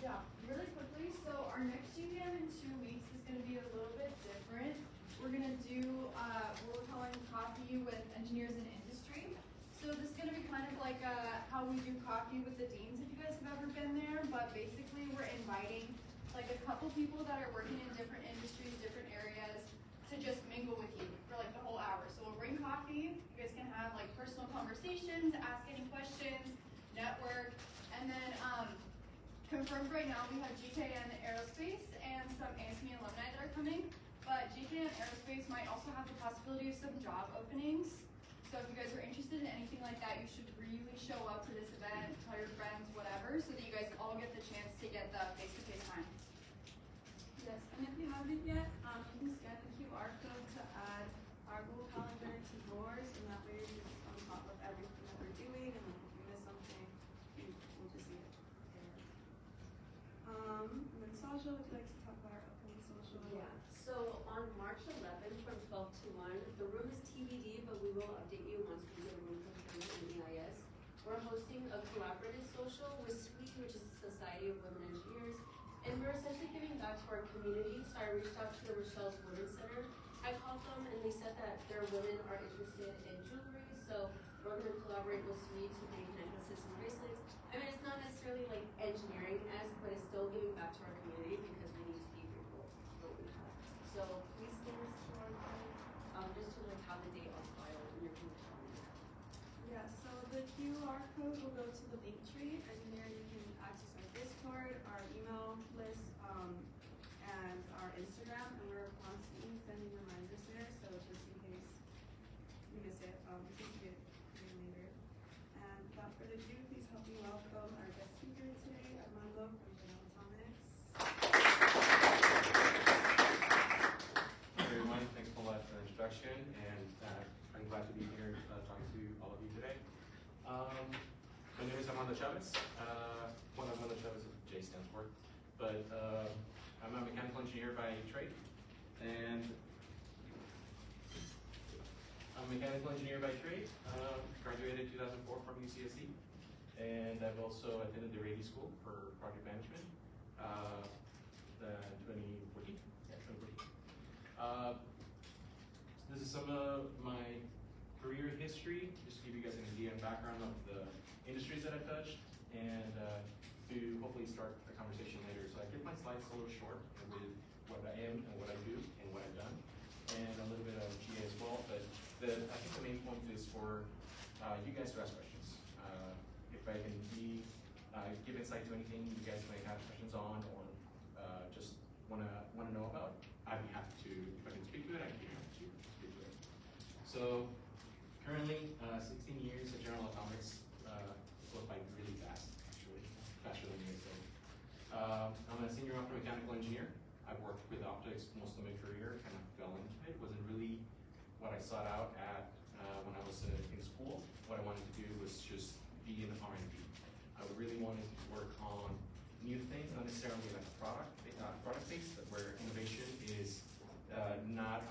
Yeah, really quickly. So our next GBM in 2 weeks is going to be a little bit different. We're going to do what we're calling coffee with engineers in industry. So this is going to be kind of like how we do coffee with the deans, if you guys have ever been there. But basically, we're inviting like a couple people that are working in different industries, different areas, to just mingle with you for like the whole hour. So we'll bring coffee. You guys can have like personal conversations, ask any questions, network, and then confirmed right now, we have GKN Aerospace and some ASME alumni that are coming, but GKN Aerospace might also have the possibility of some job openings. So if you guys are interested in anything like that, you should really show up to this event, tell your friends, whatever, so that you guys all get the chance to get the face-to-face time. Yes, and if you haven't yet, you can scan the QR code to add our Google Calendar to yours, and that way you're just on top of everything that we're doing, and if you miss something, we'll just see it there. And then Sasha, would you like to talk about our upcoming social? Yeah, so on March 11th from 12 to 1, the room is TBD, but we will update you once we get a room confirmed in EIS. We're hosting a collaborative social with SWE, which is the Society of Women Engineers, and we're essentially giving back to our community. So I reached out to the Rochelle's Women's Center. I called them, and they said that their women are interested in jewelry, so we're going to collaborate with SWE to make necklaces and bracelets. I mean, it's not necessarily like engineering-esque, but it's still giving back to our community because we need to be grateful for what we have. So please scan this QR code just to like have the date on file in your Google Calendar. Yeah, so the QR code will go to the link tree, and there you can access our Discord, our email list, and our Instagram, and we're constantly sending reminders there, so just in case you miss it, in case you get it later. And without further ado, please help me welcome our guest speaker today, Armando from General Atomics. Hey everyone, thanks a lot for the introduction, and I'm glad to be here talking to all of you today. My name is Armando Chavez. Well, Armando Chavez is what J stands for, but I'm a mechanical engineer by trade, and graduated 2004 from UCSD, and I've also attended the Rady School for Project Management, 2014. Yeah, 2014. This is some of my career history, just to give you guys an idea and background of the industries that I've touched, and to hopefully start a conversation later. So I kept my slides a little short with what I am and what I do and what I've done, and a little bit of GA as well. But I think the main point is for you guys to ask questions. If I can give insight to anything you guys may have questions on, or just want to know about, I'd be happy to. If I can speak to it, I'd be happy to speak to it. So currently, 16 years at General Atomics. Goes by really fast, actually, faster than you say. I'm a senior optomechanical engineer. I've worked with optics most of my career, kind of fell into it. Wasn't really what I sought out at when I was in school. What I wanted to do was just be in R&D. I really wanted to work on new things, not necessarily like product based, but where innovation is not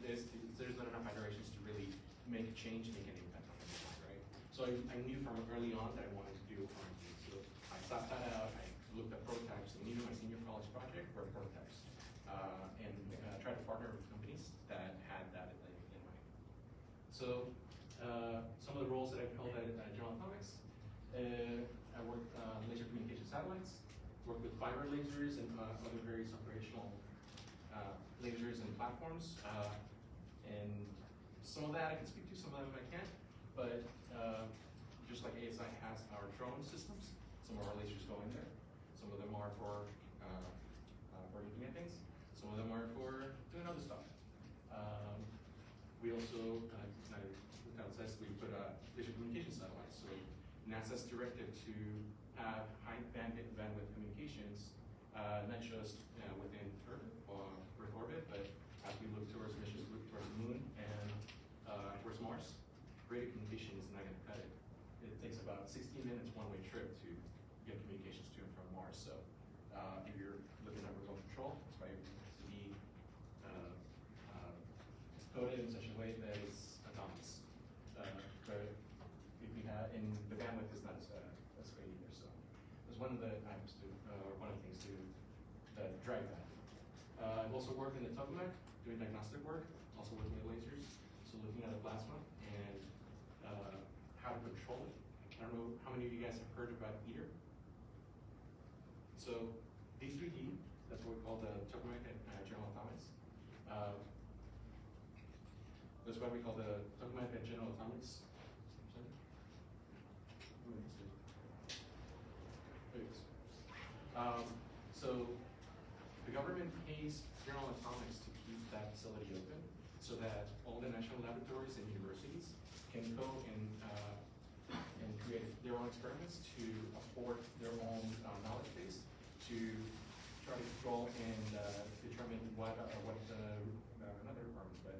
there's not enough iterations to really make a change, make an impact on the design, right? So I knew from early on that I wanted to do R&D. So I sought that out. I looked at prototypes, and even my senior college project were prototypes, and tried to partner with companies that had that in mind. So some of the roles that I've held at General Atomics, I worked laser communication satellites, worked with fiber lasers and other various operational lasers and platforms, and some of that I can speak to, some of them I can't, but just like ASI has our drone systems, some of our lasers go in there. Some of them are for looking at things. Some of them are for doing other stuff. We also, without says, we put laser communication satellites. So NASA's directive to have high bandwidth communications, not just within Earth orbit, but as we look towards missions, look towards the moon and towards Mars, radio communication is not going to cut it. It takes about 16 minutes one-way trip to get communications to and from Mars. So if you're looking at remote control, that's why everything has to be coded in such a way that it's autonomous. But if we have, and the bandwidth is not as great either. So those was one of the items to, one of the things to drive that. I've also worked in the tokamak doing diagnostic work, also working with lasers, so looking at the plasma and how to control it. I don't know how many of you guys have heard about ITER. So D3D, that's what we call the tokamak at General Atomics. That's why we call the tokamak at General Atomics. So the government pays General Atomics to keep that facility open so that all the national laboratories and universities can go and create their own experiments to afford their own knowledge base to try to control and determine what the not the requirements, but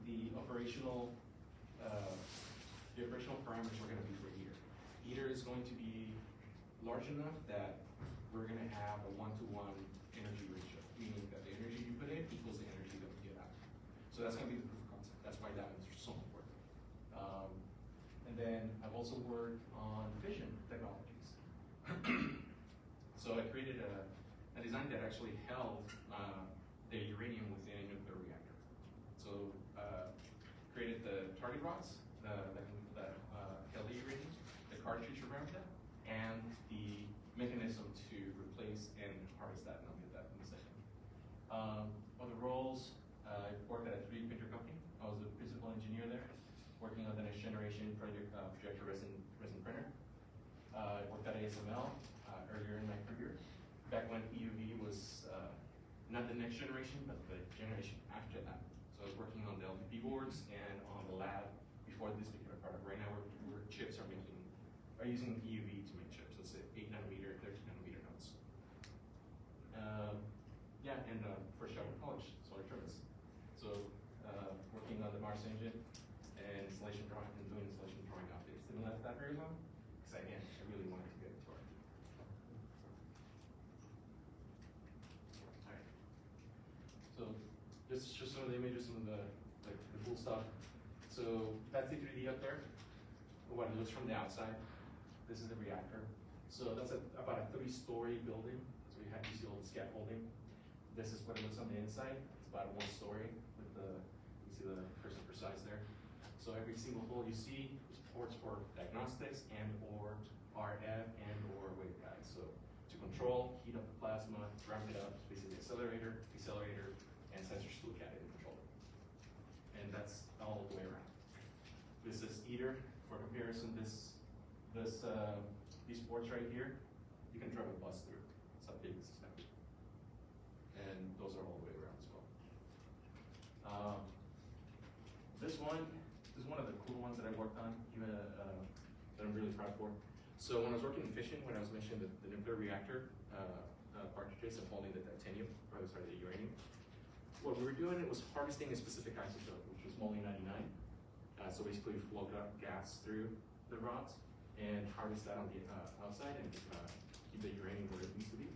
the operational parameters are going to be for ITER. ITER is going to be large enough that we're going to have a one-to-one energy ratio, meaning that the energy you put in equals the energy that we get out. So that's going to be the proof of concept. That's why that is so important. And then I've also worked on fission technologies. So I created a design that actually held the uranium within a nuclear reactor. So created the target rods that held the uranium, the cartridge around that, and the mechanism to replace and harvest that, and I'll get that in a second. Other roles, I worked at a 3D printer company. I was the principal engineer there, working on the next generation projector resin printer. I worked at ASML earlier in my career, back when EUV was not the next generation, but the generation after that. So I was working on the LPP boards and on the lab before this became a product. Right now, we're chips are using EUV to make chips. Let's say 8 nanometer, 13 nanometer nodes. Yeah, and first job in college, solar turbines. So working on the Mars engine and installation drawing and doing installation drawing updates. Didn't last that very long, because again, I really wanted to get into R&D. All right. So this is just some of the images, some of the cool stuff. So that's the 3D up there. What it looks from the outside. This is the reactor. So that's about a 3-story building. So you see all the scaffolding. This is what it looks on the inside. It's about 1 story with you see the person precise there. So every single hole you see is ports for diagnostics and or RF and or waveguides. So to control, heat up the plasma, ramp it up, basically accelerator, decelerator, and sensors to look at it and control it. And that's all the way around. This is ITER. For comparison, these ports right here, you can drive a bus through. That's how big this is going to be. And those are all the way around as well. This is one of the cool ones that I worked on, that I'm really proud for. So when I was working in fission, when I was mentioning the nuclear reactor cartridges and holding the titanium, or sorry, the uranium, what we were doing was harvesting a specific isotope, which was moly-99. So basically, we flow gas through the rods and harvest that on the outside and keep the uranium where it needs to be.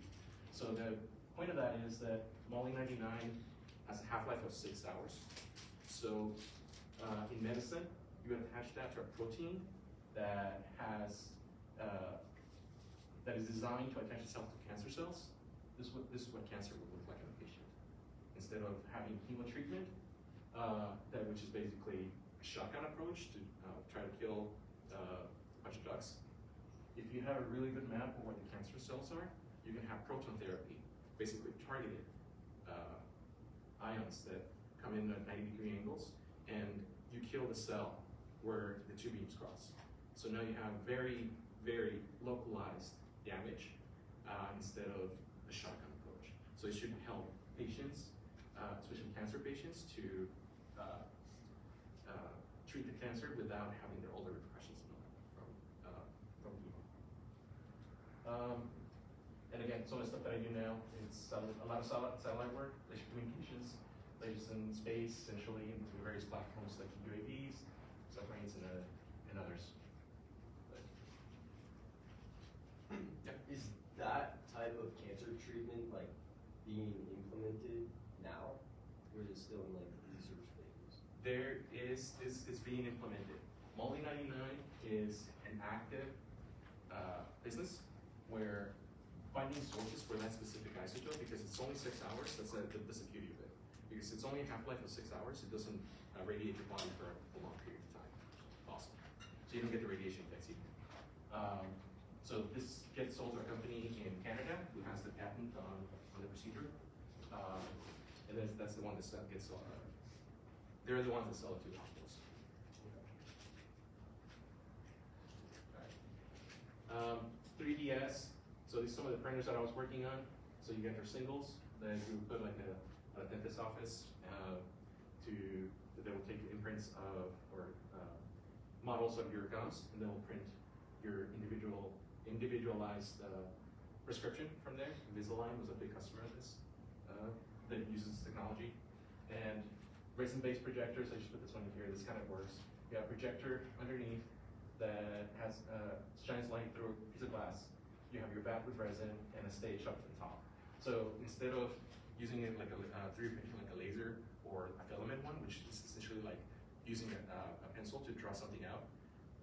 So the point of that is that moly-99 has a half-life of 6 hours. So in medicine, you attach that to a protein that is designed to attach itself to cancer cells. This is what cancer would look like in a patient. Instead of having chemo treatment, which is basically a shotgun approach to try to kill a bunch of ducks. If you have a really good map of where the cancer cells are, you can have proton therapy, basically targeted ions that come in at 90-degree angles, and you kill the cell where the 2 beams cross. So now you have very, very localized damage instead of a shotgun approach. So it should help patients, especially cancer patients, to treat the cancer without having all the repercussions from chemo. And again, some of the stuff that I do now, it's a lot of satellite work, laser communications, lasers in space, essentially, into various platforms like UAVs, submarines, and others. But, yeah. Is that type of cancer treatment like being implemented now, or is it still in like research phase? It's being implemented. Moly-99 is an active business. where finding sources for that specific isotope, because it's only 6 hours, that's the beauty of it. Because it's only a half-life of 6 hours, it doesn't radiate your body for a long period of time. Awesome. So you don't get the radiation effects either. So this gets sold to a company in Canada who has the patent on the procedure. And that's the one that gets sold. They're the ones that sell it to the hospitals. Okay. 3DS. So these are some of the printers that I was working on. So you get your singles, then you put like a dentist office they will take imprints of or models of your gums, and they will print your individualized prescription from there. Invisalign was a big customer of this that uses this technology. And resin-based projectors, I just put this one in here, this kind of works. You have a projector underneath that has shines light through a piece of glass. You have your back with resin and a stage up at the top. So instead of using it like a 3D printer, like a laser or a filament one, which is essentially like using a pencil to draw something out,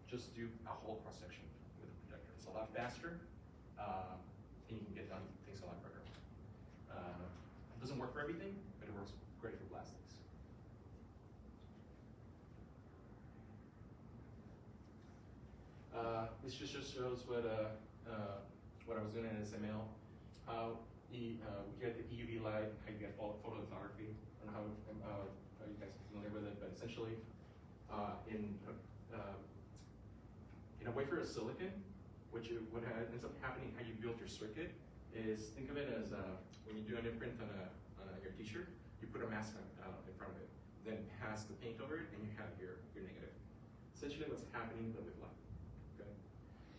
just do a whole cross section with a projector. It's a lot faster, and you can get done things a lot quicker. It doesn't work for everything, but it works great for plastics. This just shows what I was doing in SML. How we get the EUV light, how you get photolithography. I don't know how you guys are familiar with it, but essentially, in a wafer of silicon, what ends up happening, how you build your circuit, is think of it as when you do an imprint on your T-shirt, you put a mask in front of it, then pass the paint over it, and you have your negative. Essentially, what's happening but with light. Okay,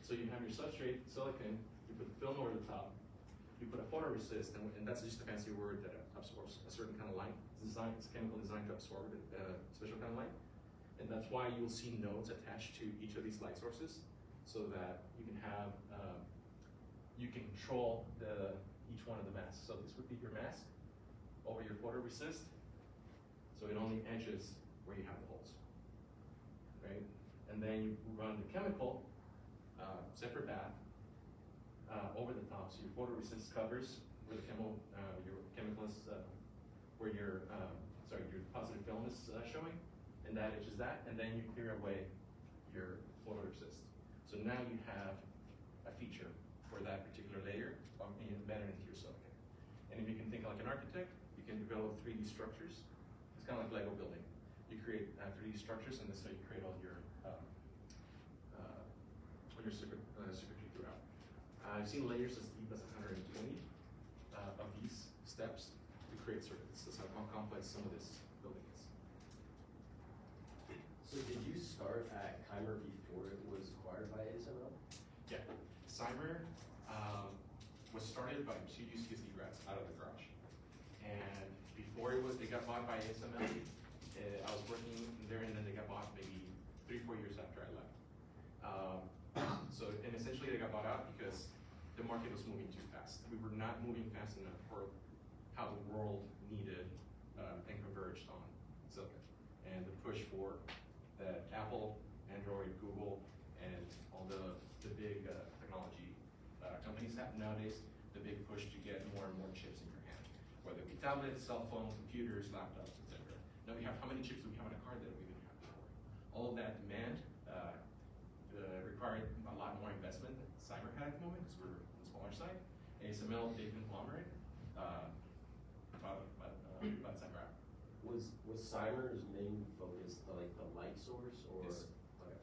so you have your substrate silicon, you put the film over the top, you put a photoresist, and that's just a fancy word that absorbs a certain kind of light. It's chemical designed to absorb a special kind of light. And that's why you'll see nodes attached to each of these light sources, so that you can have, you can control each one of the masks. So this would be your mask over your photoresist, so it only edges where you have the holes, right? And then you run the chemical, separate bath, over the top, so your photoresist covers where the your chemical is, where your positive film is showing, and that etches that, and then you clear away your photoresist. So now you have a feature for that particular layer embedded into your silicon. And if you can think like an architect, you can develop 3D structures. It's kind of like Lego building. You create 3D structures, and this is how you create all your circuitry throughout. I've seen layers as deep as 120 of these steps to create circuits. This is how complex some of this building is. So did you start at Kymer before it was acquired by ASML? Yeah, Cymer was started by two UCSD grads out of the garage. And before it got bought by ASML, I was working there, and then they got bought maybe 3-4 years after I left. And essentially they got bought out because the market was moving too fast. We were not moving fast enough for how the world needed and converged on silicon. And the push for that Apple, Android, Google, and all the big technology companies have nowadays, the big push to get more and more chips in your hand, whether it be tablets, cell phones, computers, laptops, etc. Now we have, how many chips do we have in a car that we didn't have before? All of that demand required a lot more investment than Cymer had at the moment, because we're on the smaller side. ASML, big conglomerate, about Cymer out. Was Cymer's main focus like the light source, or? Yes. Okay.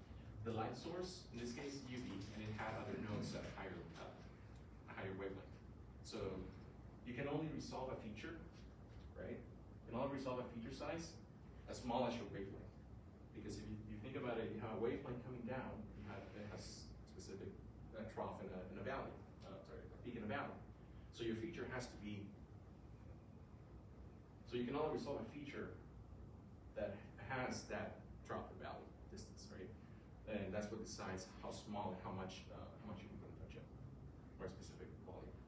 The light source, in this case UV, and it had other nodes at a higher wavelength. So you can only resolve a feature, right? You can only resolve a feature size as small as your wavelength. Because if you think about it, you have a wavelength coming down, it has specific trough in a valley, a peak in a valley. So your feature has to be, so you can only resolve a feature that has that trough or valley distance, right? And that's what decides how small and how much you can put in a chip, or a specific volume.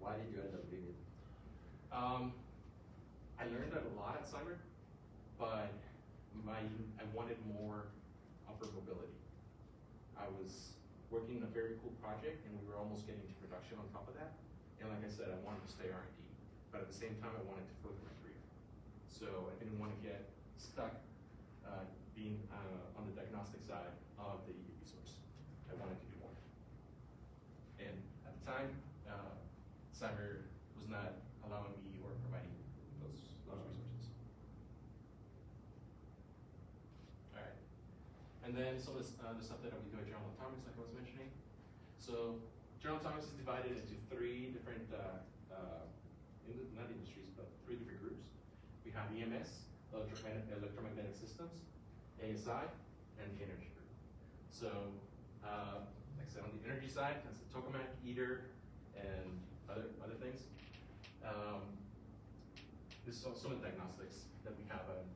Why did you end up leaving? I learned that a lot at Cymer, but I wanted more upper mobility. I was working on a very cool project, and we were almost getting to production on top of that. And like I said, I wanted to stay R&D, but at the same time, I wanted to further my career. So I didn't want to get stuck being on the diagnostic side of the resource. I wanted to do more. And at the time, cyber was not allowing me or providing those resources. All right. And then some of the stuff that we do at General Atomics, like I was mentioning. So General Atomics is divided into three different, not industries, but three different groups. We have EMS, electromagnetic systems, ASI, and the energy group. So, like I said, on the energy side, that's the tokamak, ITER, and other things. This is some of the diagnostics that we have, and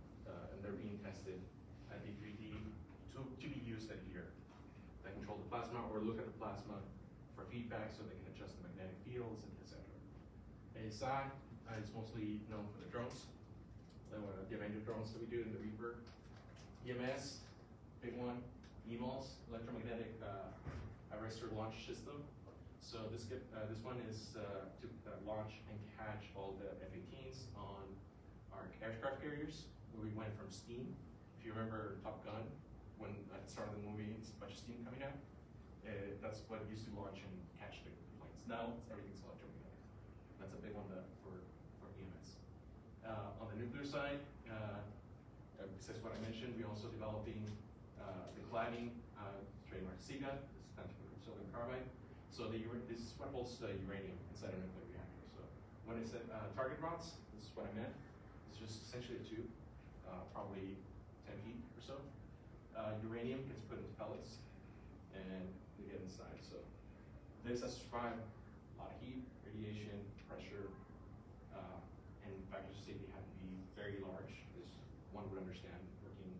they're being tested at D3D to be used at here. That control the plasma or look at the plasma for feedback so they can adjust the magnetic fields, etc. ASI is mostly known for the drones, the Avenger drones that we do in the Reaper. EMS, big one. EMALS, electromagnetic arrestor launch system. So this one is to launch and catch all the F-18s on our aircraft carriers, where we went from steam. If you remember Top Gun, when at the start of the movie, it's a bunch of steam coming out. That's what it used to launch and catch the planes. Now everything's electromagnetic. That's a big one for EMS. On the nuclear side, besides what I mentioned, we're also developing the cladding, trademark SIGA, this stands for sodium carbide. So this is what holds the uranium inside a nuclear reactor. So when I said target rods, this is what I meant. It's just essentially a tube, probably 10 feet or so. Uranium gets put into pellets, and we get inside. So this has survived a lot of heat, radiation, pressure, and factors of safety have to be very large, as one would understand working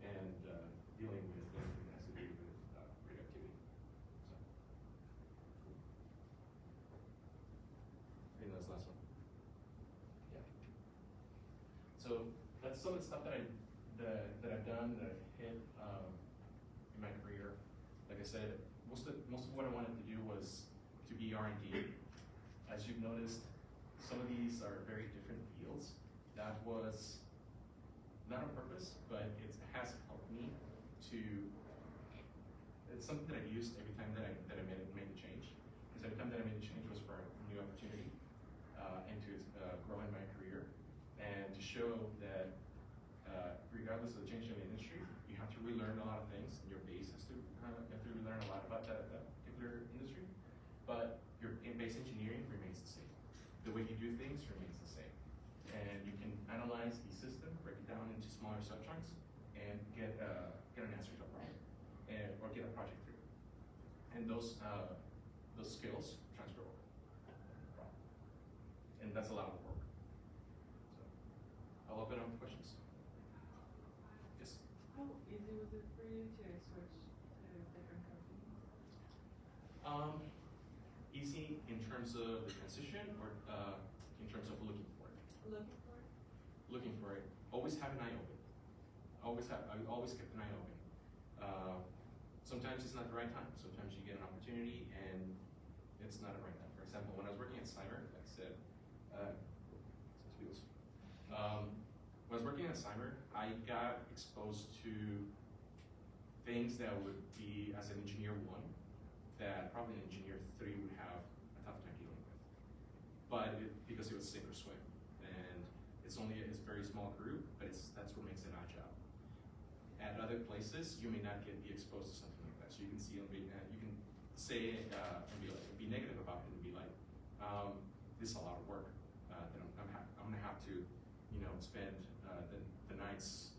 and dealing with anything that has to do with radioactivity. So, cool. I think that's the last one. Yeah. So that's some of the stuff that I've done, that I've hit in my career. Like I said, most of what I wanted to do was to be R&D. As you've noticed, some of these are very different fields. That was not on purpose, but it has helped me to. It's something that I've used every time that I made the change. Because every time that I made the change was for a new opportunity and to grow in my career, and to show that regardless of the change in the industry, you have to relearn a lot of things. And your base has to you have to relearn a lot about that particular industry, but your base engineering remains the same. The way you do things remains the same, and you can analyze the system, break it down into smaller subchunks, and get an answer to a problem, or get a project through. And those skills transfer over, and that's a lot of work. So I'll open up for questions. Yes. How easy was it for you to switch to different companies? Easy in terms of the transition, or in terms of looking for it? Looking for it? Looking for it. Always have an eye open. I always kept an eye open. Sometimes it's not the right time. Sometimes you get an opportunity and it's not the right time. For example, when I was working at Cyber, like I said, when I was working at Cyber, I got exposed to things that would be, as an engineer 1, that probably an engineer 3 would have a tough time dealing with. But because it was sink or swim, and it's only a very small group, but that's what makes it our job. At other places, you may not be exposed to something like that. So you can see, you can say and be negative about it, and be like, this is a lot of work that I'm gonna have to, spend the nights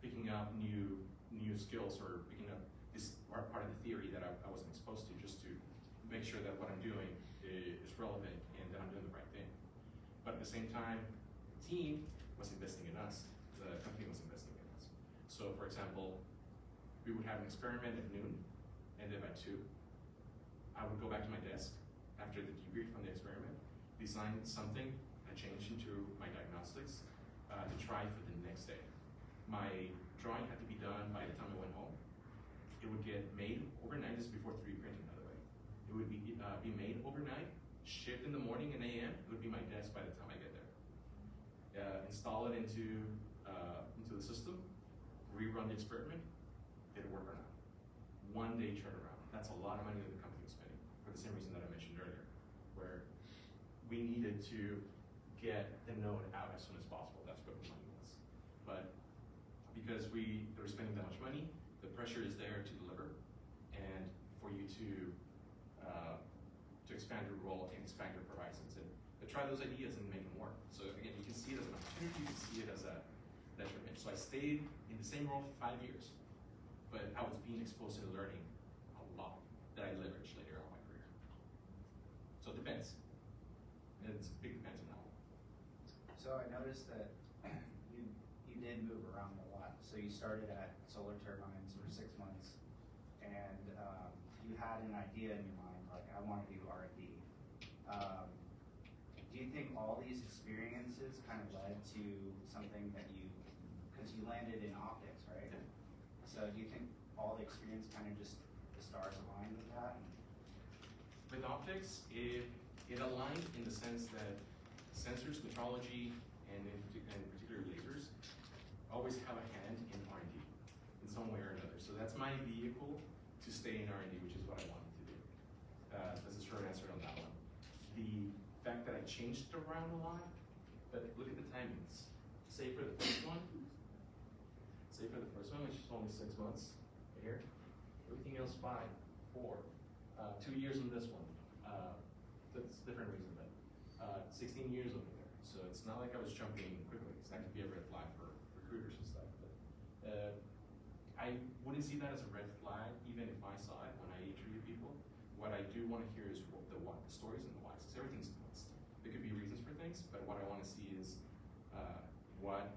picking up new skills, or picking up this part of the theory that I wasn't exposed to, just to make sure that what I'm doing is relevant and that I'm doing the right thing. But at the same time, the team was investing in us. The company was investing in us. So for example, we would have an experiment at noon, and then by 2, I would go back to my desk after the debrief on the experiment, design something, I changed into my diagnostics to try for the next day. My drawing had to be done by the time I went home, It would get made overnight. This is before 3D printing, by the way. It would be made overnight, shipped in the morning in AM. It would be my desk by the time I get there. Install it into the system, rerun the experiment. Did it work or not? 1 day turnaround. That's a lot of money that the company was spending for the same reason that I mentioned earlier, where we needed to get the node out as soon as possible. That's what the money was. But because they were spending that much money, the pressure is there to deliver and for you to expand your role and expand your horizons and to try those ideas and make them work. So again, you can see it as an opportunity, you can see it as a detriment. So I stayed in the same role for 5 years, but I was being exposed to learning a lot that I leveraged later on in my career. So it depends. It's a big depends on that one. So I noticed that you did move around a lot. So you started at Solar Turbines for 6 months, and you had an idea in your mind, like I want to do R&D. Do you think all these experiences kind of led to something that because you landed in optics, right? Yeah. So do you think all the experience kind of just the stars aligned with that? With optics, it aligned in the sense that sensors, metrology, and particular lasers always have a hand in R&D in some way or another. So that's my vehicle to stay in R&D, which is what I wanted to do. That's a short answer on that one. The fact that I changed around a lot, but look at the timings. Say for the first one, which is only 6 months right here. Everything else 5, 4, 2 years on this one. That's a different reason, but 16 years over there. So it's not like I was jumping quickly. It's not going to be a red flag for recruiters and stuff. But I wouldn't see that as a red flag, even if I saw it when I interview people. What I do want to hear is the stories and the whys. Because everything's nuanced. There could be reasons for things, but what I want to see is what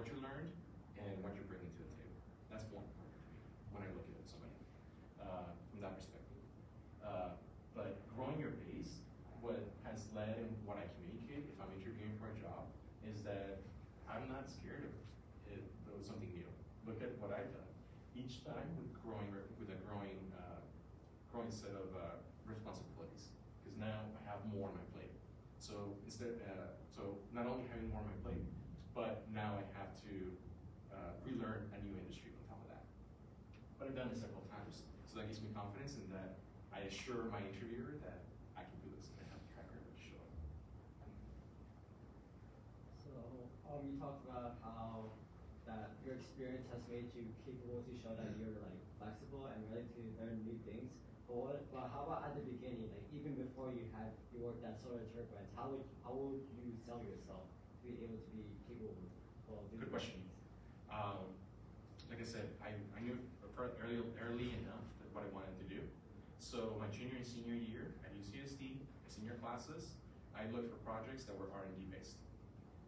you learned and what you're bringing to the table. That's more important to me when I look at somebody from that perspective. But growing your base, what has led and what I communicate if I'm interviewing for a job is that I'm not scared of something new. Look at what I've done. Each time with a growing set of responsibilities, because now I have more on my plate. So so not only having more on my plate, but now I have to relearn a new industry on top of that. But I've done it several times, so that gives me confidence in that I assure my interviewer that I can do this and I have a track record to show it. So you talked about how that your experience has made you capable to show that you're like flexible and ready to learn new things. But how about at the beginning, like even before you worked at Solar Turbines, how would you sell yourself to be able to be capable of doing Good question. things? Like I said, I knew early enough that what I wanted to do. So my junior and senior year at UCSD, senior classes, I looked for projects that were R&D based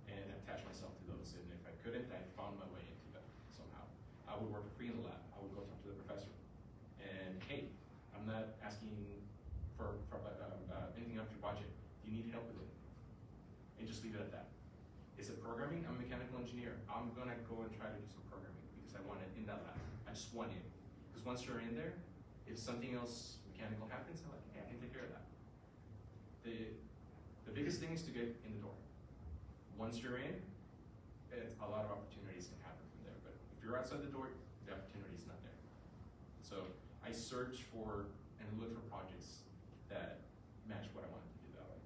and attached myself to those. And if I couldn't, I found my way into them somehow. I would work for free in the lab. I would go talk to the professor. And hey, I'm not asking for anything out of your budget. Do you need help with it? And just leave it at that. Is it programming? I'm a mechanical engineer. I'm gonna go and try to do some programming because I want it in that lab. I just want in. Because once you're in there, if something else mechanical happens, I'm like, hey, I can take care of that. The biggest thing is to get in the door. Once you're in, a lot of opportunities can happen from there. But if you're outside the door, the opportunity is not there. So I search for and look for projects that match what I wanted to do that way.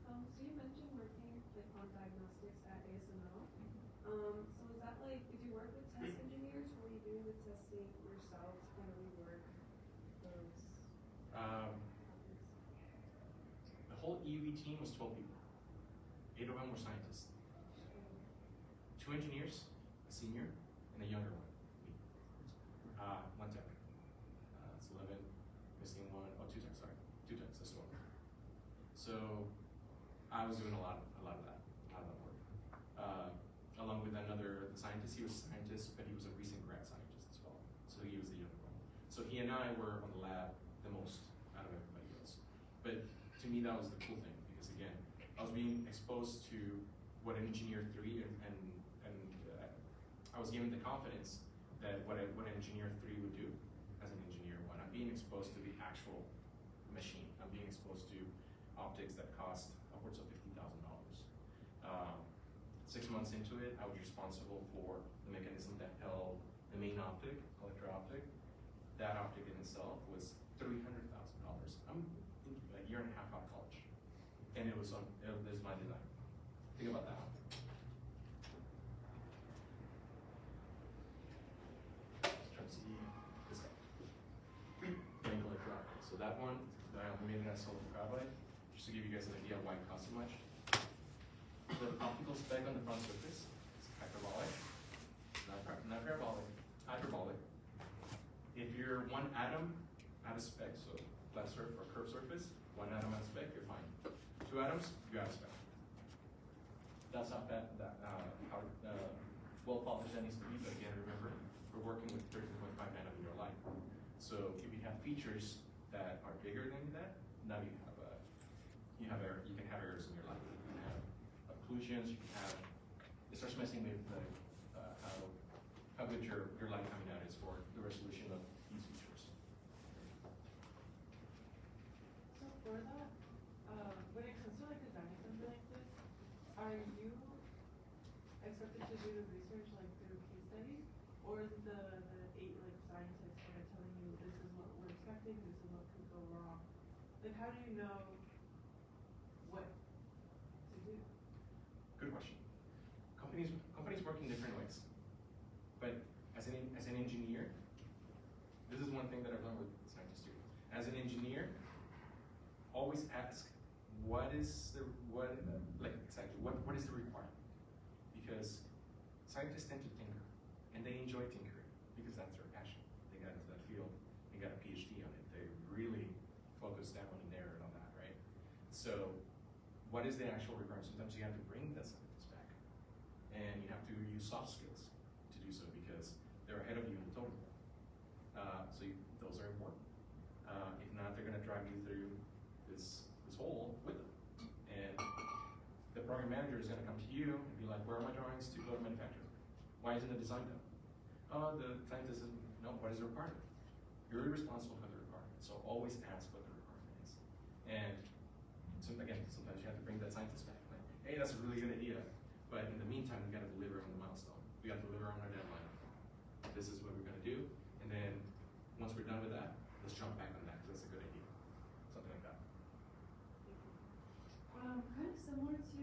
So you mentioned working like on diagnostics at ASML. So is that like, did you work with test engineers? Were you doing the testing yourself to kind of rework those topics? The whole EUV team was 12 people. 8 of them were scientists. 2 engineers, a senior, and a younger one, me. 1 tech. It's 11, missing 1. Oh, 2 techs, sorry. 2 techs, that's 12. So I was doing a lot of that work. Along with another scientist. He was a scientist, but he was a recent grad scientist as well. So he was the younger one. So he and I were on the lab the most out of everybody else. But to me, that was the cool thing because again, I was being exposed to what an engineer 3 and I was given the confidence that what an engineer 3 would do as an engineer 1. I'm being exposed to the actual machine. I'm being exposed to optics that cost upwards of $50,000. 6 months into it, I was responsible for the mechanism that held the main optic, collector optic. That optic in itself was $300,000. I'm a year and a half out of college, and it was my design. Think about that one. Let's try to see this guy. Main collector optic. So that one, I made it as silicon carbide, just to give you guys an idea of why it costs so much. The optical spec on the front surface is hyperbolic, not parabolic, hyperbolic. If you're 1 atom out of spec, so flat surface or curved surface, 1 atom out of spec, you're fine. 2 atoms, you're out of spec. That's how well polished that needs to be, but again, remember, we're working with 13.5 nanometer light. So if you have features that are bigger than that, now you can have errors in your light. You can have occlusions, it starts messing with how good your light coming out is for the resolution of these features. So for that, when it comes to like designing something like this, are you expected to do the research like through case studies, or is it the 8 like scientists that are telling you this is what we're expecting, this is what could go wrong? Like how do you know what to do? Good question. Companies work in different ways, but as an engineer, this is one thing that I've learned with scientists too. As an engineer, always ask what is the requirement, because scientists tend to tinker, and they enjoy tinkering because that's their passion. They got into that field, they got a PhD on it. They really focus down in there and all that, right? So, what is the actual requirement? Sometimes you have to bring that scientist back, and you have to use soft skills to do so because they're ahead of you in the totem pole. Those are important. If not, they're going to drag you through this hole with them, and the program manager is going to come to you and be like, "Where are my drawings to go to manufacturing? Why isn't the design done?" Oh, the scientist says, "No, what is the requirement?" You're responsible for the requirement, so always ask what the requirement is. And so again, sometimes you have to bring that scientist back. Like, hey, that's a really good idea, but in the meantime, we got to deliver on the milestone. We got to deliver on our deadline. This is what we're going to do, and then once we're done with that, let's jump back on that because that's a good idea. Something like that. Kind of similar to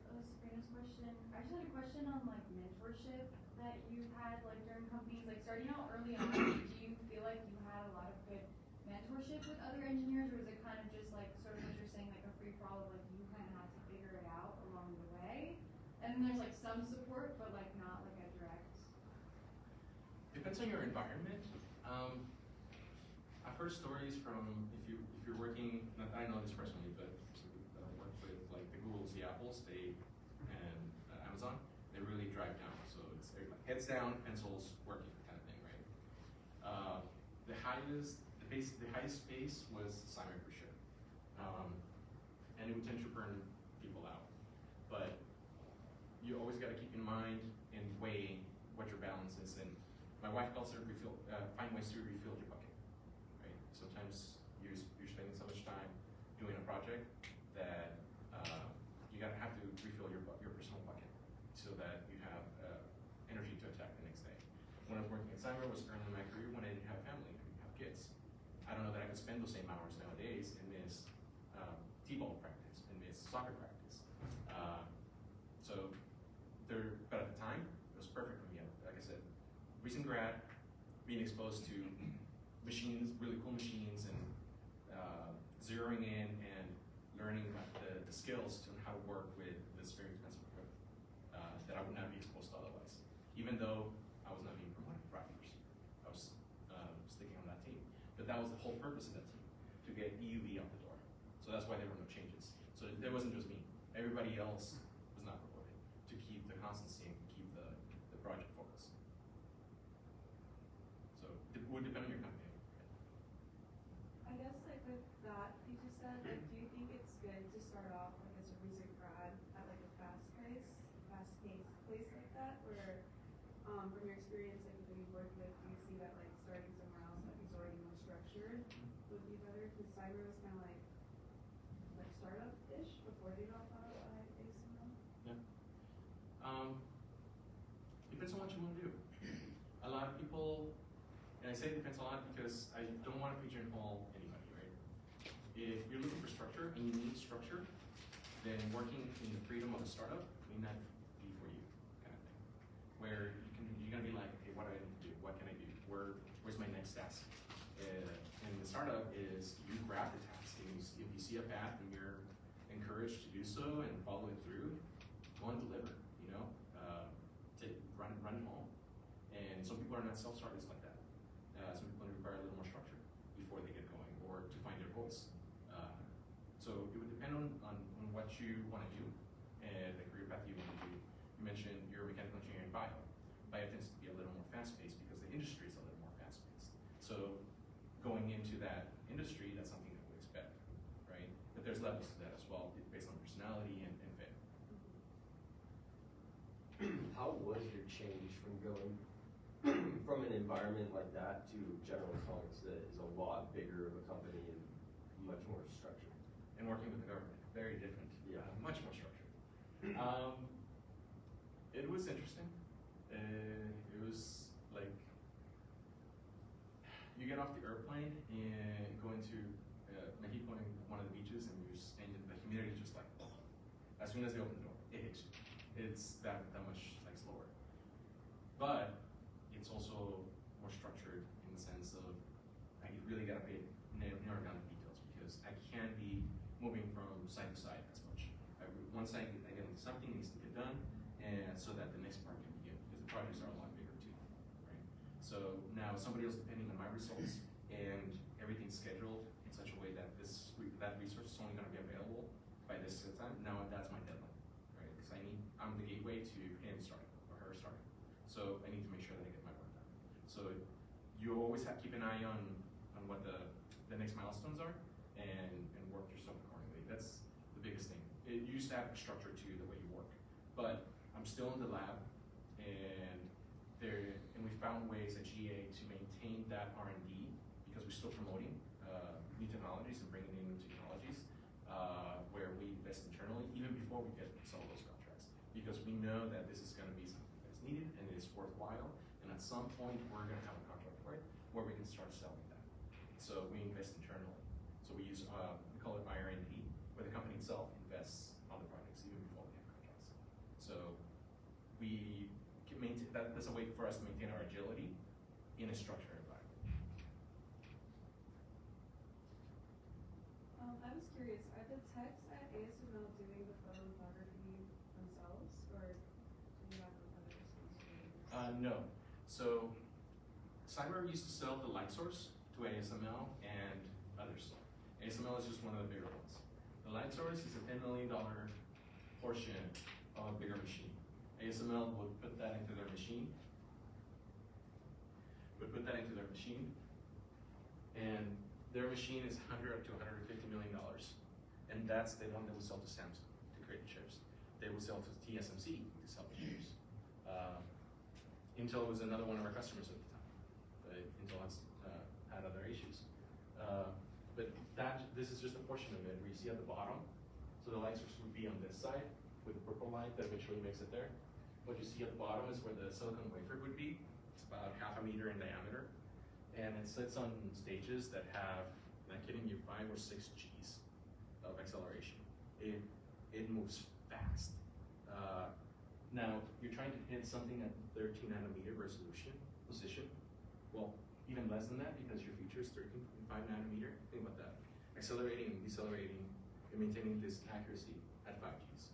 Sabrina's question. I just had a question on like mentorship that you had like during companies, like starting out early on. Do you feel like you had a lot of good mentorship with other engineers, or was it kind of just like sort of what you're saying, like a free for all of like you kind of had to figure it out along the way? And then there's like some support, but like not like a direct. Depends on your environment. I've heard stories from if you're working. Not I know this personally, but some people that I work with, like the Googles, the Apples, and Amazon, they really drive down. So it's like heads down, pencils working kind of thing, right? The highest pace was Simon Crusoe, and it would tend to burn people out. But you always got to keep in mind and weigh what your balance is. And my wife calls it find ways to refill your bucket. Right? Sometimes you're spending so much time doing a project that you gotta have to refill your personal bucket so that you have energy to attack the next day. When I was working at Simon, it was early in my career when I didn't have family, I didn't have kids. I don't know that I could spend those same hours nowadays and miss t-ball practice and miss soccer practice. But at the time, it was perfect for me. Like I said, recent grad, being exposed to machines, really cool machines, and zeroing in and learning the skills to how to work with this very expensive equipment that I would not be exposed to otherwise. Even though I was not being promoted for 5 years, I was sticking on that team. But that was the whole purpose of that team, to get EUV out the door. So that's why there were no changes. So there wasn't just me. Everybody else was not promoted to keep the constancy and keep the project focus. So it would depend on your company. I guess like with that you just said, like do you think it's good to start off like as a recent grad at like a fast paced place like that where from your experience, like that you've worked with, do you see that like starting somewhere else that is already more structured would be better? Because cyber was kind of like startup-ish before they got bought by ASML. Yeah. Depends on what you want to do. A lot of people, and I say it depends a lot because I don't want to pigeonhole anybody, right? If you're looking for structure and you need structure, then working in the freedom of a startup may not be for you, kind of thing. Where you're gonna be like, okay, what do I need to do? What can I do? Where's my next task? And the startup is you grab the task. And if you see a path and you're encouraged to do so and follow it through, go and deliver. You know, run home. And some people are not self-starters like that. Some people require a little more structure before they get going or to find their voice. So it would depend on what you want to do and the career path you want to do. You mentioned you're a mechanical engineer in bio. Bio tends to be a little more fast-paced because the industry is a little more fast-paced. So going into that industry, that's something that we expect, right? But there's levels to that as well based on personality and fit. How was your change from going from an environment like that to General Electronics that is a lot bigger of a company and much more structured? And working with the government, very different. Yeah. Much more structured. It was interesting. It was like you get off the airplane and go into Mexico, in one of the beaches, and the humidity is just like, as soon as they open the door, it hits you. It's that much like slower. But it's also more structured in the sense of I really gotta narrow down the details because I can't be moving from side to side as much. Once I get into something, needs to get done, and so that the next part can begin because the projects are a lot bigger too, right? So now somebody else depending on my results and everything's scheduled in such a way that that resource is only going to be available by this time. Now that's my deadline, right? Because I'm the gateway to him starting or her starting. So I need to make sure that I get my work done. So you always have to keep an eye on what the next milestones are and work yourself accordingly. That's the biggest thing. You used to have structure to the way you work, but I'm still in the lab, and we found ways at GA to maintain that R&D because we're still promoting new technologies and bringing in new technologies where we invest internally even before we get some of those contracts because we know that this is going to be something that's needed and it's worthwhile, and at some point we're going to have a contract for it where we can start selling that. So we invest internally. So we use we call it IR&D, where the company itself invests on the projects even before we have contracts. So we can maintain that's a way for us to maintain our agility in a structured environment. I was curious, are the techs at ASML doing the photolithography themselves, or do you have other responsibilities? No. So Cyber used to sell the light source to ASML and others. ASML is just one of the bigger ones. The light source is a $10 million portion of a bigger machine. ASML would put that into their machine. And their machine is $100 to $150 million. And that's the one that we sell to Samsung to create the chips. They would sell to TSMC to sell the chips. Intel was another one of our customers at the time. But Intel has had other issues. But this is just a portion of it where you see at the bottom. So the light source would be on this side with the purple light that eventually makes it there. What you see at the bottom is where the silicon wafer would be. It's about 0.5 meter in diameter. And it sits on stages that have, not kidding you, 5 or 6 Gs of acceleration. It moves fast. Now, you're trying to hit something at 13 nanometer resolution position. Well, even less than that because your feature is 13.5 nanometer. Think about that. Accelerating and decelerating and maintaining this accuracy at 5 Gs.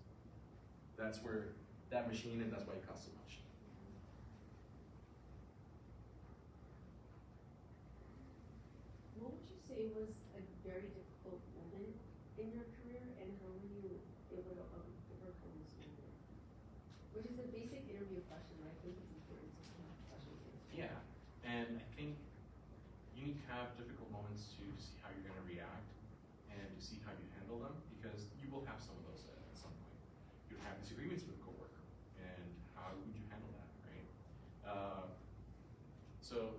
That's where that machine, and that's why it costs so much. What would you say was a very difficult moment in your career, and how were you able to overcome this moment? Which is a basic interview question, but I think it's important to have questions answered. Yeah, and I think you need to have difficult moments to see how you're going to react and to see how you handle them, because you will have some of those at some point. You'll have disagreements with a coworker, and how would you handle that, right? So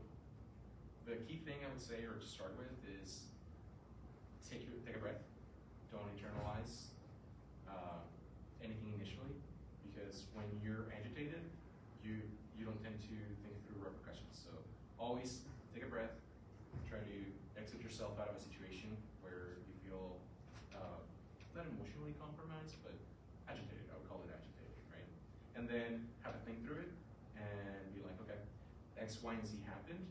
the key thing I would say, or to start with, is take a breath. Don't internalize anything initially, because when you're agitated, you don't tend to think through repercussions. So always take a breath. Try to exit yourself out of a situation where you feel not emotionally compromised, but agitated. I would call it agitated, right? And then have a think through it and be like, okay, X, Y, and Z happened.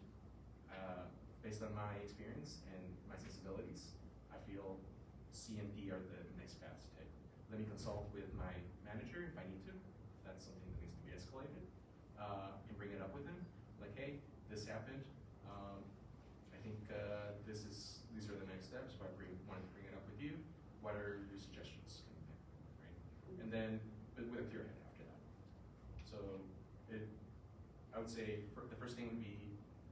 Based on my experience and my sensibilities, I feel C and D are the next paths to take. Let me consult with my manager if I need to. That's something that needs to be escalated. And bring it up with him. Like, hey, this happened. I think these are the next steps, but I wanted to bring it up with you. What are your suggestions? Kind of thing, right? And then, but with a clear head after that. So, I would say the first thing would be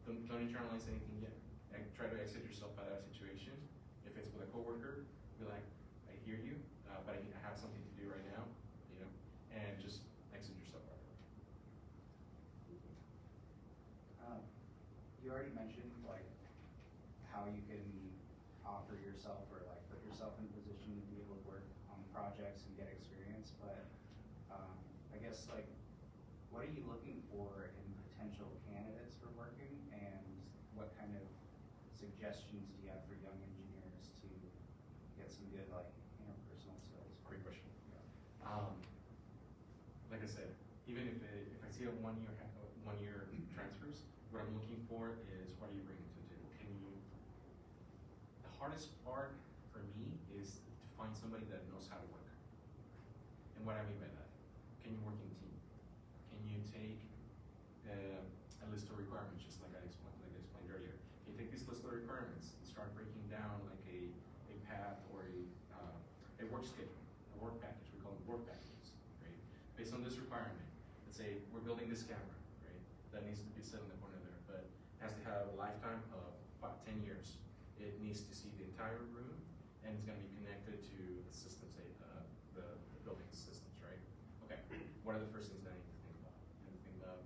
don't internalize anything yet. Try to exit yourself out of that situation. If it's with a coworker, be like, I hear you, but I have something to do right now, and just exit yourself out of it. You already mentioned like how you can offer yourself or like put yourself in a position to be able to work on projects and get experience, but I guess like what are you looking for in potential candidates for working, and what kind of suggestions do you have for young engineers to get some good like interpersonal skills? Great question. Like I said, even if I see a one year transfers, what I'm looking for is what are you bringing to the table? The hardest part for me is to find somebody that knows how to work. And what I mean by that, can you work in a team? Can you take a list of requirements, just like I explained earlier? Can you take this list of requirements and start breaking down like a path or a work schedule, a work package? We call them work packages, right? Based on this requirement, let's say we're building this camera, right? That needs to be set in the corner there, but has to have a lifetime of 10 years. It needs to see the entire room, and it's going to be connected to the systems, the building systems, right? Okay, what are the first things that I need to think about? I need to think about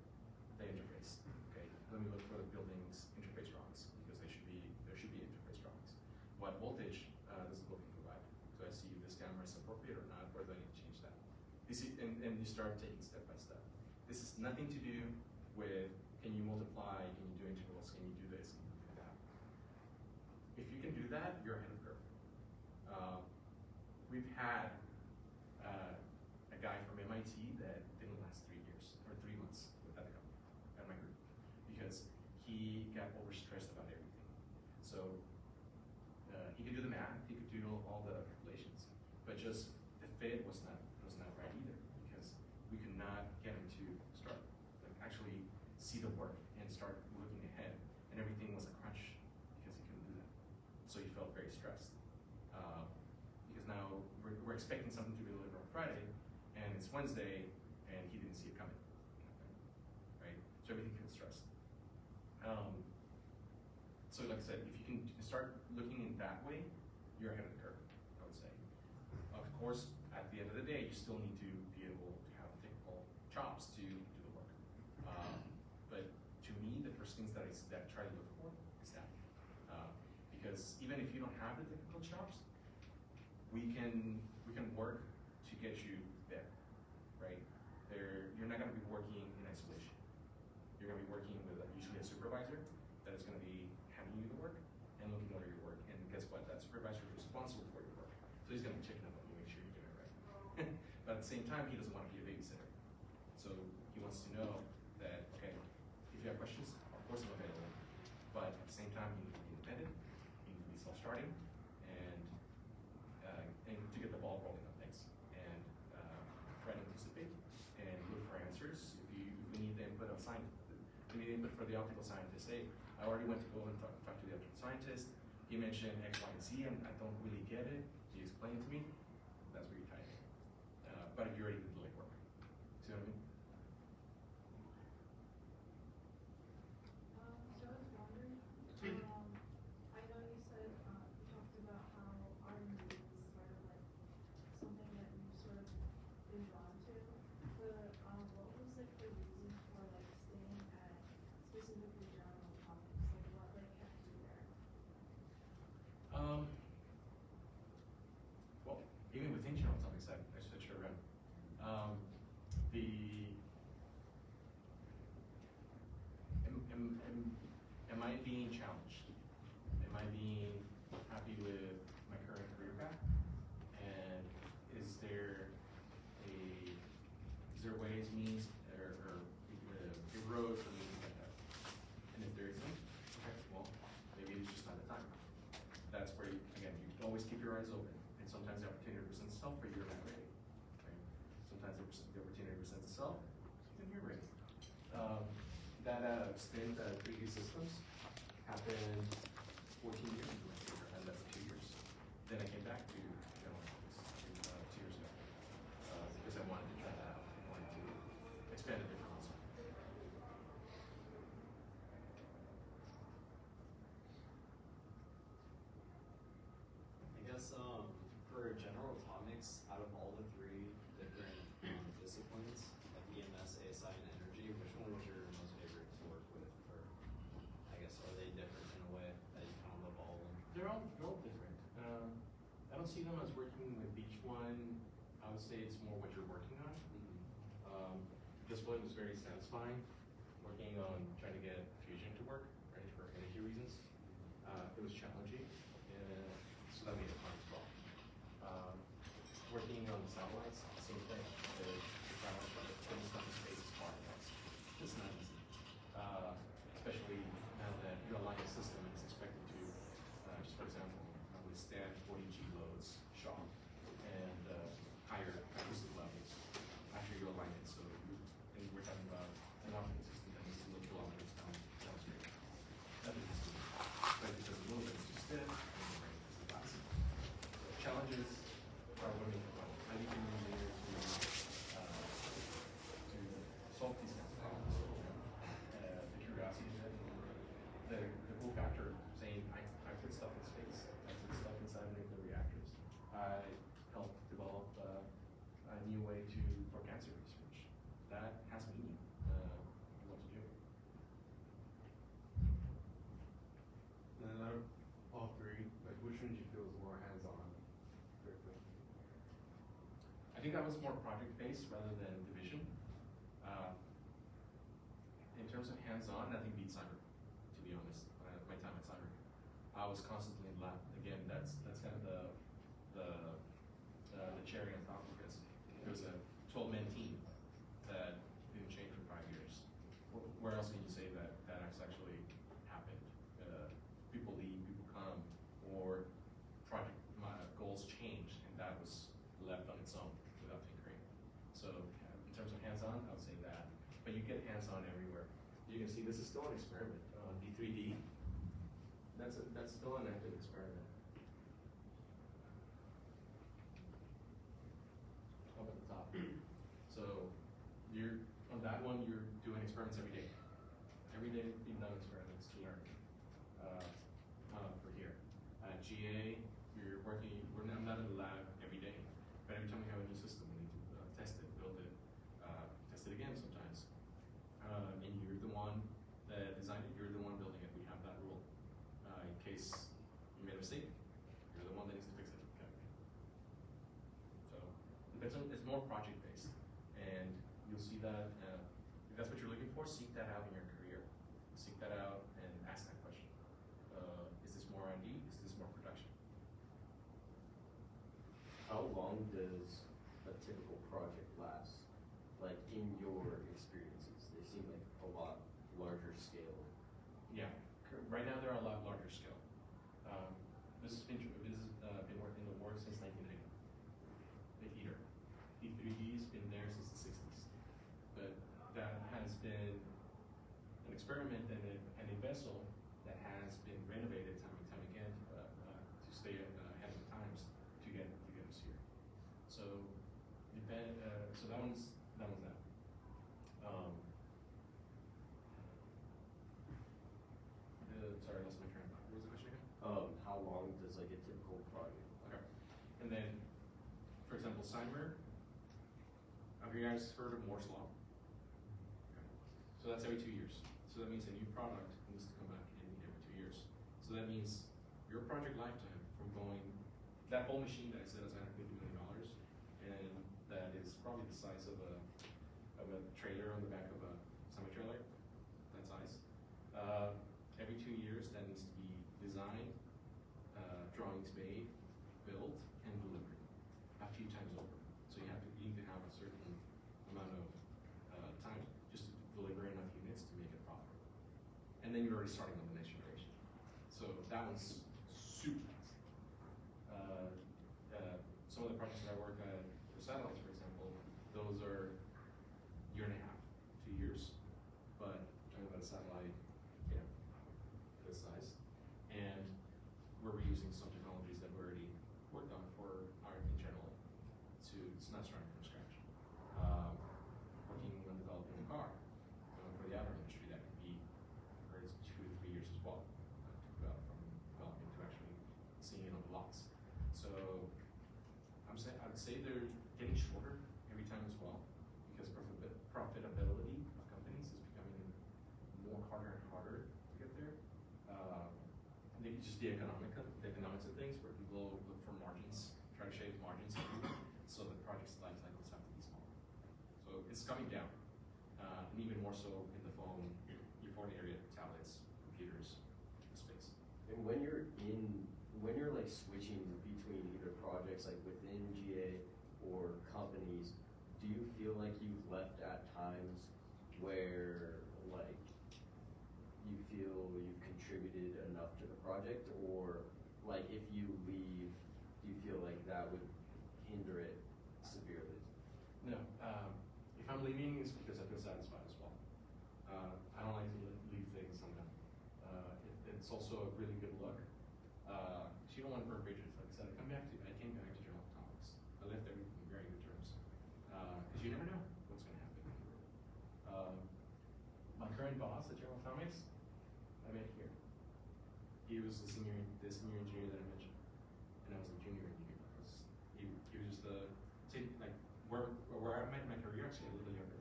the interface. Okay, let me look for the building's interface drawings, because there should be interface drawings. What voltage does the building provide? Do I see if this camera is appropriate or not, or do I need to change that? And you start taking step by step. This is nothing to do with can you multiply, can you do integrals, can you do this, can you do that. If you can do that, you're ahead of the curve. We've had a guy from MIT that didn't last 3 years or 3 months at the company, at my group, because he got overstressed about everything. So he could do the math, he could do all the calculations, but just the fit was not right either, because we could not get him to start actually see the work and start looking ahead, and everything was a crunch because he couldn't do that. So he felt very stressed. Because now we're expecting something to be delivered on Friday, and it's Wednesday, and he didn't see it coming, right? So everything feels stressed. So like I said, if you can start looking in that way, you're ahead of the curve, I would say. Of course, at the end of the day, you still need to be able to have technical chops to do the work. But to me, the first things that I try to look for is that. Because even if you don't have the technical chops, we can work to get you there, right? You're not going to be working in isolation. You're going to be working with usually a supervisor that is going to be handing you the work and looking over your work. And guess what? That supervisor is responsible for your work. So he's going to be checking up on you, make sure you're doing it right. But at the same time, he doesn't want to be a babysitter. So he wants to know that, okay, if you have questions, of course I'm available. But at the same time, you need to be independent, you need to be self-starting, and to get the ball rolling on things. And try to anticipate and look for answers. If we need the input of scientists, we need input for the optical scientist. Hey, I already went to go and talk to the optical scientist. He mentioned X, Y, and Z, and I don't really get it. He explained to me. That's where you tie it. But you already did the legwork. See what I mean? So I was wondering, I know you said, you talked about how R&D is sort of like something that you've sort of been drawn to, but what was like the reason for like staying at specifically Java the am I being challenged? Am I being happy with my current career path? And is there ways, means, or roads for me to get there? And if there isn't, okay, well, maybe it's just not the time. That's where you, again, you always keep your eyes open. And sometimes the opportunity presents itself, but you're not ready. Right? Sometimes the opportunity presents itself, and you're ready. That stint at 3D Systems happened 14 years ago, and that's 2 years. Then I came back to General Electric 2 years ago because I wanted to try that out. I wanted to expand a different concept. I guess for General Atomics, out of all the three different disciplines, like EMS, ASI, and energy, which one was your most favorite to work with? Or I guess are they different in a way that you kind of love all of them? They're all different. I don't see them as working with each one. I would say it's more what you're working on. This one was very satisfying, working on trying to get fusion to work, right, for energy reasons. It was challenging, and so that made it fun as well. Working on the satellites, same thing. The challenge of putting stuff in space is hard. It's not easy, especially now that your alignment system is expected to, just for example, withstand 40G loads, shock, and higher acoustic levels after your alignment. So and we're talking about an operating system that needs to look kilometers downstream. That is just right because a little bit is too stiff and the brain has to last. So challenges are what make it fun. How you can use it to solve these kinds of problems. The curiosity of it, the cool factor of saying I put stuff in space, I put stuff inside nuclear reactors. I helped develop a new way for cancer research. That has meaning, what to do. And out of all three, like which one did you feel was more hands-on? I think that was more project-based rather than division. In terms of hands-on, I think beat cyber, to be honest. My time at cyber, I was constantly in lab. Again, that's kind of the cherry on top because it was a 12-man team that didn't change for 5 years. Where else can you say that has actually happened? People leave, people come, or project goals changed, and that was left on its own without tinkering. So in terms of hands-on, I would say that. But you get hands-on everywhere. You can see this is still an experiment on D3D. That's still an active experiment. Up at the top. So you're on that one. You're doing experiments every day. Every day being done experiments to learn. For here, at GA, you're working. I'm not in the lab every day, but every time we have a new system, we need to test it, build it, test it again sometimes. And you're the one that designed it. You're the one building it. We have that rule. In case you made a mistake, you're the one that needs to fix it. Okay. So it's more project based, and you'll see that if that's what you're looking for, seek that out in your career. Seek that out and ask that question. Is this more R&D? Is this more production? How long does a typical project last? Like in your experiences, they seem like a lot larger scale. Yeah, right now they're a lot larger scale. This has been working in the works since 1990. The heater, D3D has been there since the 60s, but that has been an experiment and a vessel that has been renovated time and time again to stay ahead of the times to get us here. So so that one's that. Sorry, I lost my train of thought. What was the question again? How long does like a typical project? Okay, and then, for example, Cymer. Have you guys heard of Moore's Law? Okay. So that's every 2 years. So that means a new product needs to come back in every 2 years. So that means your project lifetime from going, that whole machine that I said is $150 million, and that is probably the size of on the back of a semi-trailer, that size. Every 2 years, that needs to be designed, drawings made, built, and delivered a few times over. So you need to have a certain amount of time just to deliver enough units to make it profitable. And then you're already starting on the next generation. So that one's super fast. Some of the projects that I work at for satellites, for example, those are 1.5 years, 2 years, but talking about a satellite, you know, this size. And we're reusing some technologies that we already worked on for our internal, it's not starting from scratch. Working on developing a car for the outer industry that could be, or it's 2 to 3 years as well, from developing to actually seeing it on the lots. So I would say they're getting shorter every time as well, because profitability of companies is becoming more harder and harder to get there. Maybe just the economics of things, where people look for margins, try to shave margins, so the project's life cycles have to be smaller. So it's coming down, and even more so in the phone, your phone area, tablets, computers, space. And when you're like switching between either projects like within GA or companies, do you feel like you've left at times where like you feel you've contributed enough to the project, or like if you leave, do you feel like that would hinder it severely? No, if I'm leaving, it's because I feel satisfied as well. I don't like to leave things undone. It's also a really good look. You don't want to burn bridges. Like I said, I came back to General Atomics. I left everything in very good terms, because you never know what's going to happen in the world. My current boss at General Atomics, I met here. He was the senior engineer that I mentioned, and I was the junior engineer. He was the same, like where I met my career, actually a little bit younger.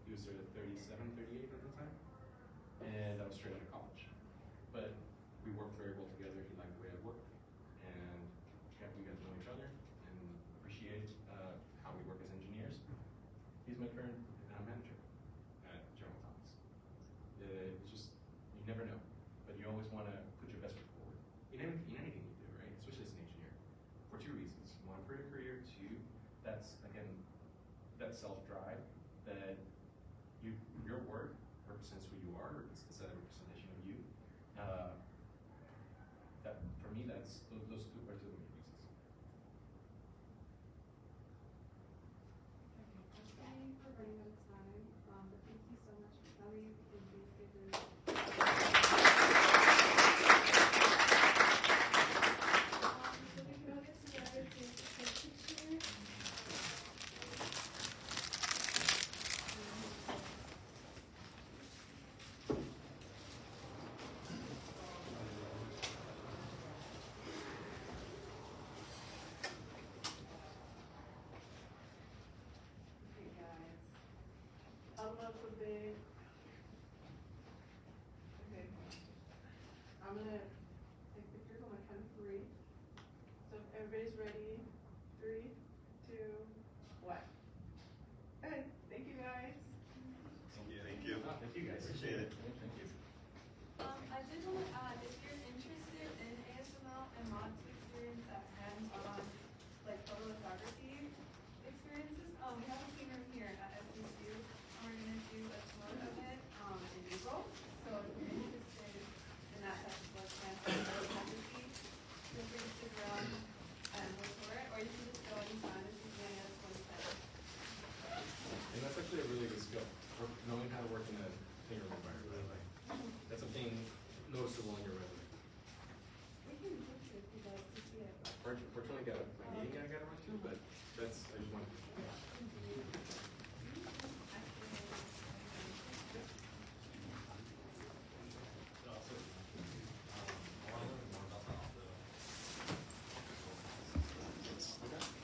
He was sort of 37, 38 at the time, and I was straight out of college. But we worked very well together. He liked the way I worked, and we got to know each other and appreciate how we work as engineers. He's my current manager at General Atomics. It's just, you never know, but you always want to put your best foot forward in anything you do, right? Especially as an engineer, for 2 reasons. 1, for your career. 2, that's again that self-drive that your work represents who you are. It's a representation of you. That for me, those 2 are 2 of the main reasons. Okay, unfortunately, we're running out of time, but thank you so much for coming. And please give them. So we can all get together to take a picture. Okay, guys. Up a bit. Okay. I'm gonna take pictures on my count of 3. So if everybody's ready, 3, 2, 1. Okay, thank you guys. Thank you. Thank you. Thank you guys. Appreciate it. Thank you. I did want to add, if you're interested in ASML and want to experience that hands-on, like photolithography experiences, we have a clean room here at SDSU, and we're going to do a tour of it in April. So if you're interested in that type of like hands-on photography, feel free to stick around and we'll tour it, or you can just go anytime if you're doing it as one time. And that's actually a really good skill, knowing how to work in a clean room environment. That's something noticeable in your resume. We can picture if you'd like to see it. Unfortunately, got a meeting I got to run to, but I just wanted to.